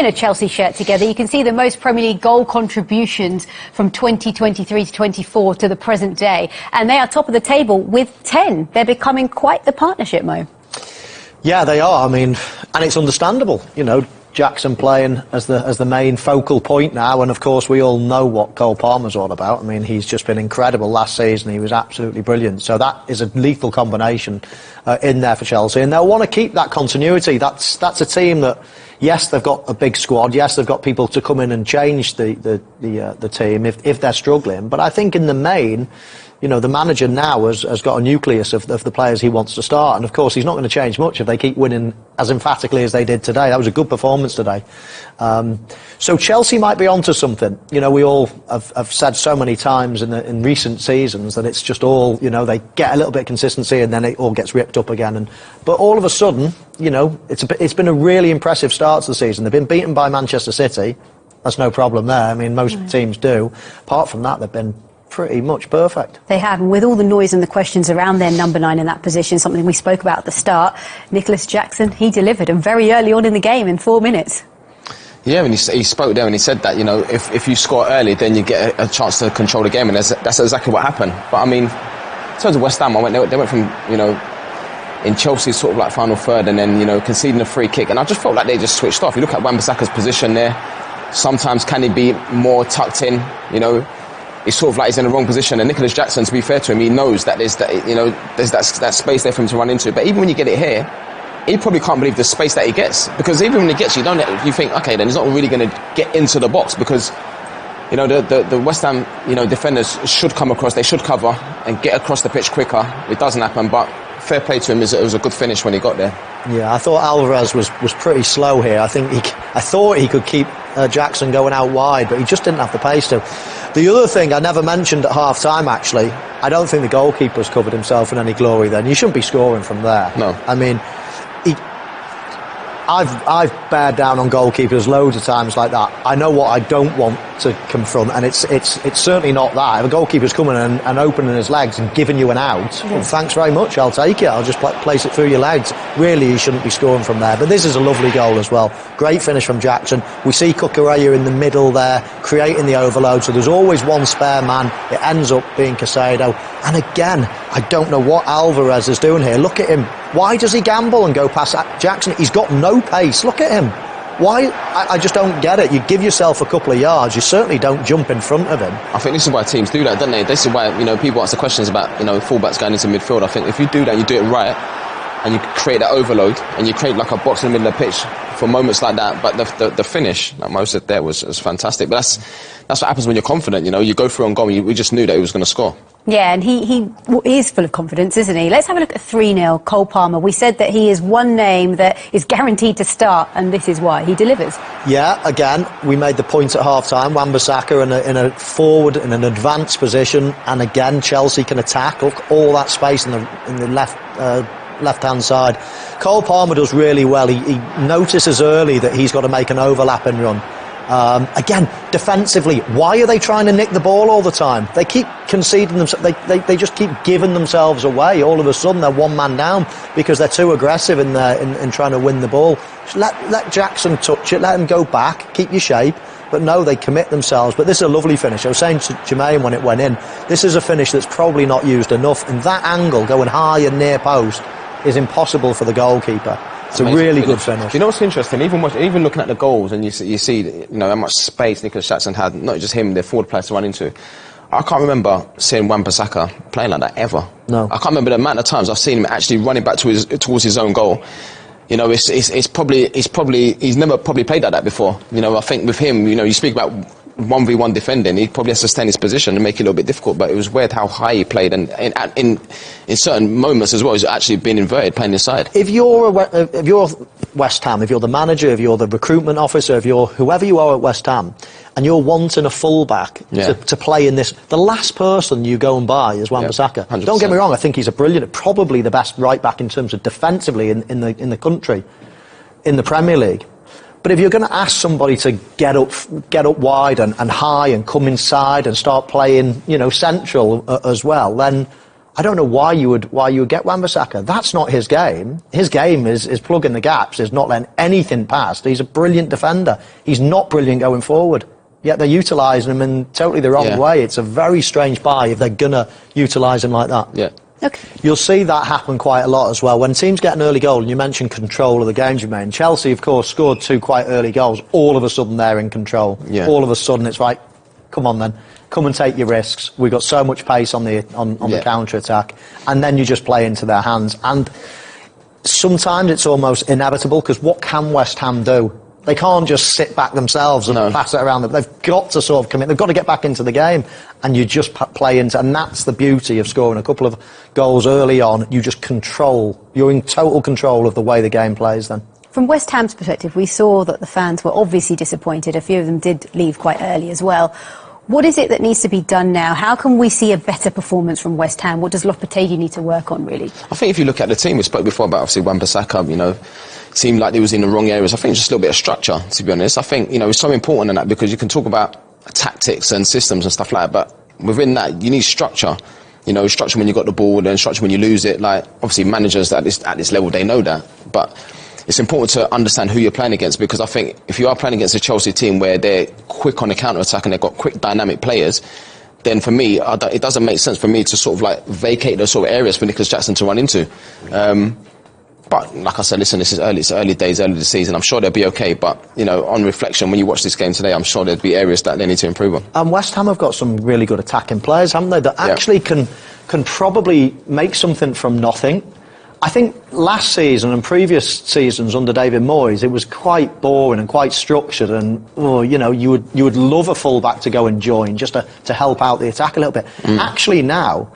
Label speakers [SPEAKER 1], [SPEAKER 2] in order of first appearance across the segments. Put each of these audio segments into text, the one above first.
[SPEAKER 1] In a Chelsea shirt together, you can see the most Premier League goal contributions from 2023 to 24 to the present day, and they are top of the table with 10. They're becoming quite the partnership, Mo.
[SPEAKER 2] Yeah, they are. I mean, and it's understandable, you know, Jackson playing as the main focal point now, and of course we all know what Cole Palmer's all about. I mean, he's just been incredible last season. He was absolutely brilliant. So that is a lethal combination in there for Chelsea, and they'll want to keep that continuity. That's a team that, yes, they've got a big squad. Yes, they've got people to come in and change the team if they're struggling. But I think in the main, you know, the manager now has got a nucleus of the players he wants to start, and of course he's not going to change much if they keep winning as emphatically as they did today. That was a good performance today. So Chelsea might be onto something. You know, we all have said so many times in recent seasons that it's just all, you know, they get a little bit of consistency and then it all gets ripped up again. But all of a sudden, you know, it's been a really impressive start to the season. They've been beaten by Manchester City. That's no problem there. I mean, most teams do. Apart from that, they've been pretty much perfect.
[SPEAKER 1] They have, and with all the noise and the questions around their number 9 in that position, something we spoke about at the start, Nicholas Jackson, he delivered, and very early on in the game, in 4 minutes.
[SPEAKER 3] Yeah, and he spoke there and he said that, you know, if you score early, then you get a chance to control the game, and that's exactly what happened. But I mean, in terms of West Ham, they went from, you know, in Chelsea's sort of like final third, and then, you know, conceding a free kick, and I just felt like they just switched off. You look at Wan-Bissaka's position there, sometimes can he be more tucked in, you know? He's sort of like he's in the wrong position, and Nicholas Jackson, to be fair to him, he knows that there's that space there for him to run into. But even when you get it here, he probably can't believe the space that he gets, because even when he gets you think, okay, then he's not really going to get into the box, because, you know, the West Ham, you know, defenders should come across, they should cover and get across the pitch quicker. It doesn't happen, but fair play to him, it was a good finish when he got there.
[SPEAKER 2] Yeah, I thought Alvarez was pretty slow here. I thought he could keep Jackson going out wide, but he just didn't have the pace to. The other thing I never mentioned at half-time, actually, I don't think the goalkeeper's covered himself in any glory then. You shouldn't be scoring from there.
[SPEAKER 3] No.
[SPEAKER 2] I mean, I've bared down on goalkeepers loads of times like that. I know what I don't want to confront, and it's certainly not that. If a goalkeeper's coming and opening his legs and giving you an out, well, thanks very much, I'll take it. I'll just place it through your legs. Really, you shouldn't be scoring from there. But this is a lovely goal as well. Great finish from Jackson. We see Cucurella in the middle there, creating the overload, so there's always one spare man. It ends up being Caicedo. And again, I don't know what Alvarez is doing here. Look at him. Why does he gamble and go past Jackson? He's got no pace. Look at him. Why? I just don't get it. You give yourself a couple of yards. You certainly don't jump in front of him.
[SPEAKER 3] I think this is why teams do that, don't they? This is why, you know, people ask the questions about, you know, fullbacks going into midfield. I think if you do that, you do it right, and you create that overload, and you create like a box in the middle of the pitch for moments like that. But the finish, like Mo said there, was fantastic. But that's what happens when you're confident. You know, you go through on goal. We just knew that he was going to score.
[SPEAKER 1] Yeah, and he is full of confidence, isn't he? Let's have a look at 3-0, Cole Palmer. We said that he is one name that is guaranteed to start, and this is why. He delivers. Yeah,
[SPEAKER 2] again, we made the point at half-time. Wan-Bissaka in a forward, in an advanced position, and again, Chelsea can attack. Look, all that space in the left-hand side. Cole Palmer does really well. He notices early that he's got to make an overlapping run. Again, defensively, why are they trying to nick the ball all the time? They keep conceding themselves. They just keep giving themselves away. All of a sudden, they're one man down because they're too aggressive in trying to win the ball. Just let Jackson touch it. Let him go back. Keep your shape. But no, they commit themselves. But this is a lovely finish. I was saying to Jermaine when it went in, this is a finish that's probably not used enough. And that angle, going high and near post, is impossible for the goalkeeper. It's amazing. A really good finish.
[SPEAKER 3] You know what's interesting? Even looking at the goals, and you see, you know, how much space Nicholas Jackson had. Not just him, the forward players to run into. I can't remember seeing Wan-Bissaka playing like that ever.
[SPEAKER 2] No.
[SPEAKER 3] I can't remember the amount of times I've seen him actually running back towards his own goal. You know, he's never probably played like that before. You know, I think with him, you know, you speak about 1v1 defending, he probably has to stay in his position and make it a little bit difficult, but it was weird how high he played, and in certain moments as well, he's actually been inverted playing inside.
[SPEAKER 2] If you're West Ham, if you're the manager, if you're the recruitment officer, if you're whoever you are at West Ham, and you're wanting a full-back to play in this, the last person you go and buy is Wan-Bissaka.
[SPEAKER 3] Yeah,
[SPEAKER 2] don't get me wrong, I think he's probably the best right-back in terms of defensively in the country, in the Premier League. But if you're going to ask somebody to get up wide and high and come inside and start playing, you know, central as well, then I don't know why you would get Wan-Bissaka. That's not his game. His game is plugging the gaps, is not letting anything past. He's a brilliant defender. He's not brilliant going forward. Yet they're utilising him in totally the wrong way. It's a very strange buy if they're going to utilise him like that.
[SPEAKER 3] Yeah.
[SPEAKER 1] Okay.
[SPEAKER 2] You'll see that happen quite a lot as well. When teams get an early goal, and you mentioned control of the games you made, Chelsea, of course, scored 2 quite early goals. All of a sudden, they're in control.
[SPEAKER 3] Yeah.
[SPEAKER 2] All of a sudden, it's like, come on then, come and take your risks. We've got so much pace on the the counter-attack. And then you just play into their hands. And sometimes it's almost inevitable, because what can West Ham do? They can't just sit back themselves and pass it around. They've got to sort of commit. They've got to get back into the game, and you just play into. And that's the beauty of scoring a couple of goals early on. You just control. You're in total control of the way the game plays. Then,
[SPEAKER 1] from West Ham's perspective, we saw that the fans were obviously disappointed. A few of them did leave quite early as well. What is it that needs to be done now? How can we see a better performance from West Ham? What does Lopetegui need to work on, really?
[SPEAKER 3] I think if you look at the team, we spoke before about obviously Wan-Bissaka, you know, seemed like he was in the wrong areas. I think just a little bit of structure, to be honest. I think, you know, it's so important in that, because you can talk about tactics and systems and stuff like that, but within that, you need structure. You know, structure when you got the ball, and structure when you lose it. Like, obviously, managers at this level, they know that. But it's important to understand who you're playing against, because I think if you are playing against a Chelsea team where they're quick on the counter-attack and they've got quick, dynamic players, then for me, it doesn't make sense for me to sort of like vacate those sort of areas for Nicholas Jackson to run into. But like I said, listen, it's early days, early this season. I'm sure they'll be okay. But, you know, on reflection, when you watch this game today, I'm sure there'll be areas that they need to improve on.
[SPEAKER 2] And West Ham have got some really good attacking players, haven't they, that actually can probably make something from nothing. I think last season and previous seasons under David Moyes, it was quite boring and quite structured, and you know, you would love a fullback to go and join just to help out the attack a little bit. Actually, now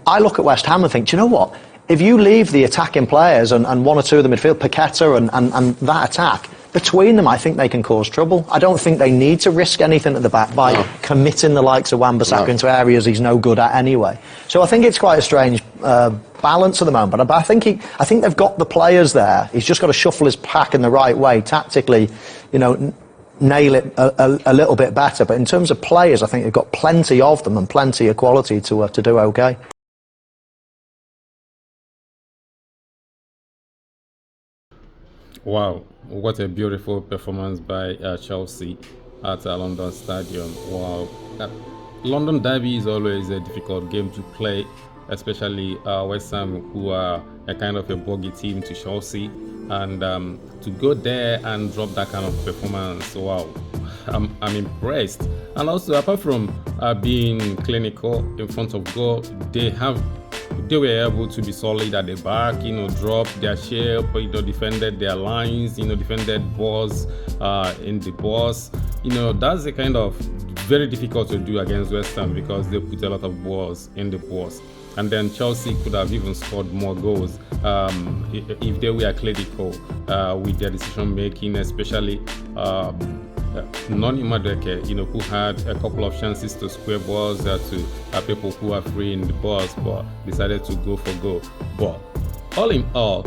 [SPEAKER 2] I look at West Ham and think, do you know what? If you leave the attacking players and one or two of the midfield, Paqueta and that attack, between them, I think they can cause trouble. I don't think they need to risk anything at the back by committing the likes of Wan-Bissaka into areas he's no good at anyway. So I think it's quite a strange balance at the moment. But I think they've got the players there. He's just got to shuffle his pack in the right way, tactically, you know, nail it a little bit better. But in terms of players, I think they've got plenty of them and plenty of quality to do okay.
[SPEAKER 4] Wow, what a beautiful performance by Chelsea at London Stadium. Wow. London Derby is always a difficult game to play, especially West Ham, who are a kind of a bogey team to Chelsea. And to go there and drop that kind of performance, wow, I'm impressed. And also, apart from being clinical in front of goal, they were able to be solid at the back, you know, drop their shape, you know, defended their lines, you know, defended balls in the box. You know, that's the kind of very difficult to do against West Ham, because they put a lot of balls in the box. And then Chelsea could have even scored more goals if they were clinical with their decision making, especially Noni Madueke, you know, who had a couple of chances to square balls to people who are free in the box, but decided to go for goal. But all in all,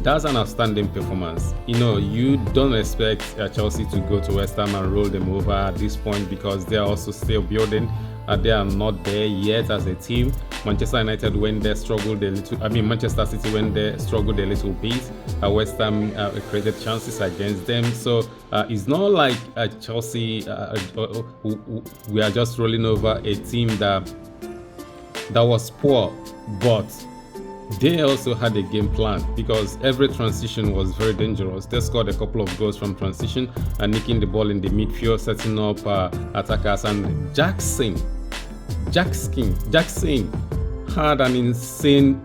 [SPEAKER 4] that's an outstanding performance. You know, you don't expect Chelsea to go to West Ham and roll them over at this point, because they are also still building. They are not there yet as a team. Manchester United, when they struggled a little, Manchester City, when they struggled a little bit, West Ham created chances against them. So it's not like Chelsea, we are just rolling over a team that was poor, but they also had a game plan, because every transition was very dangerous. They scored a couple of goals from transition and nicking the ball in the midfield, setting up attackers. And Jackson had an insane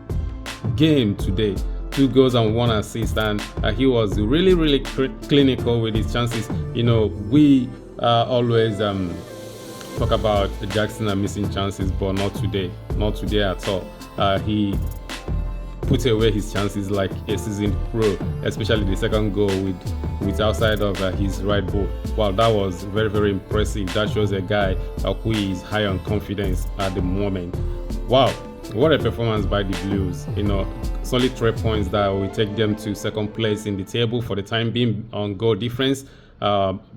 [SPEAKER 4] game today. 2 goals and 1 assist, and he was really clinical with his chances. You know, we always talk about Jackson and missing chances, but not today at all. He put away his chances like a seasoned pro, especially the second goal with outside of his right boot. Wow, that was very impressive. That shows a guy who is high on confidence at the moment. Wow, what a performance by the Blues. You know, solid 3 points that will take them to second place in the table for the time being on goal difference,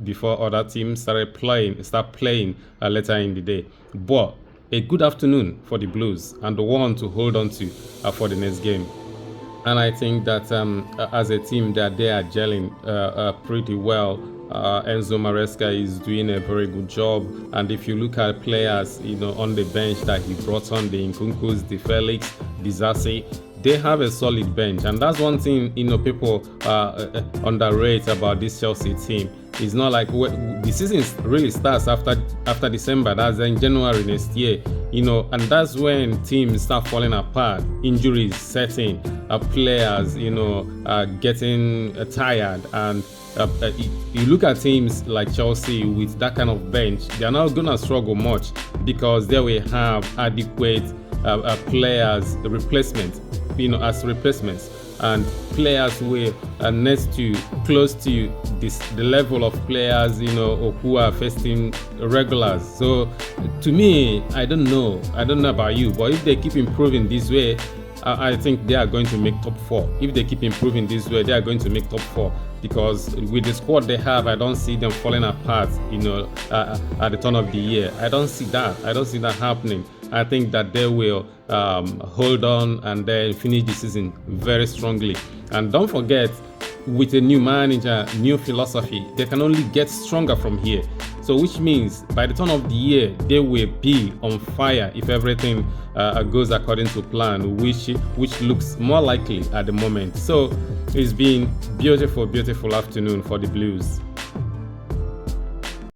[SPEAKER 4] before other teams start playing later in the day. But a good afternoon for the Blues and the one to hold on to for the next game. And I think that as a team that they are gelling pretty well. Enzo Maresca is doing a very good job, and if you look at players, on the bench that he brought on, the Nkunkus, the Felix, the Zassi, they have a solid bench, and that's one thing
[SPEAKER 2] Mm.
[SPEAKER 4] people underrate about this Chelsea team. It's not like the season really starts after December. That's in January next year, and that's when teams start falling apart. Injuries setting, players, getting tired, and you look at teams like Chelsea with that kind of bench, they're not gonna struggle much because they will have adequate players replacement, as replacements, and players who are close to the level of players who are facing regulars. So to me, I don't know about you, but if they keep improving this way, I think they are going to make top 4. If they keep improving this way, they are going to make top 4, because with the squad they have, I don't see them falling apart at the turn of the year. I don't see that happening. I think that they will hold on and then finish the season very strongly. And don't forget, with a new manager, new philosophy, they can only get stronger from here. So which means by the turn of the year, they will be on fire if everything goes according to plan, which looks more likely at the moment. So it's been beautiful afternoon for the Blues.